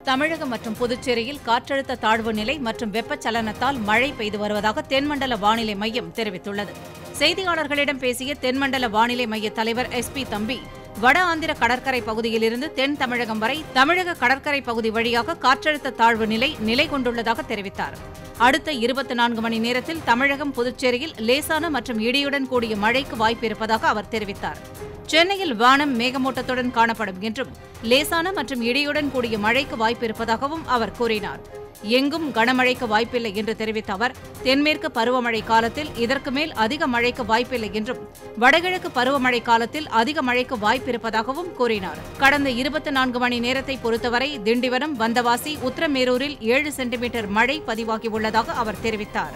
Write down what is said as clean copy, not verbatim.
தமிழகம் மற்றும் புதுச்சேரியில் காற்றழுத்த தாழ்வு நிலை மற்றும் வெப்பச்சலனத்தால் மழை பெய்து வருவதாக தென்மண்டல வானிலை மையம் தெரிவித்துள்ளது. செய்தியாளர்களிடம் பேசிய தென்மண்டல வானிலை மைய தலைவர் SP தம்பி, வட ஆந்திர கடற்கரை பகுதியிலிருந்து தென் தமிழகம் வரை தமிழக கடற்கரை பகுதி வழியாக காற்றழுத்த தாழ்வு நிலை கொண்டுள்ளதாக தெரிவித்தார். அடுத்த 24 மணி நேரத்தில் தமிழகம், புதுச்சேரியில் லேசான மற்றும் இடியுடன் கூடிய மழைக்கு வாய்ப்பிருப்பதாக அவர் தெரிவித்தார். சென்னையில் வானம் மேகமூட்டத்துடன் காணப்படும் என்றும் லேசான மற்றும் இடியுடன் கூடிய மழைக்கு வாய்ப்பிருப்பதாகவும் அவர் கூறினார். எங்கும் கனமழைக்கு வாய்ப்பில்லை என்று தெரிவித்த அவர், தென்மேற்கு பருவமழை காலத்தில் இதற்கு மேல் அதிக மழைக்கு வாய்ப்பில்லை என்றும் வடகிழக்கு பருவமழை காலத்தில் அதிக மழைக்கு வாய்ப்பிருப்பதாகவும் கூறினார். கடந்த 24 மணி நேரத்தை பொறுத்தவரை திண்டிவனம், வந்தவாசி, உத்திரமேரூரில் 7 சென்டிமீட்டர் மழை பதிவாகியுள்ளதாக அவர் தெரிவித்தார்.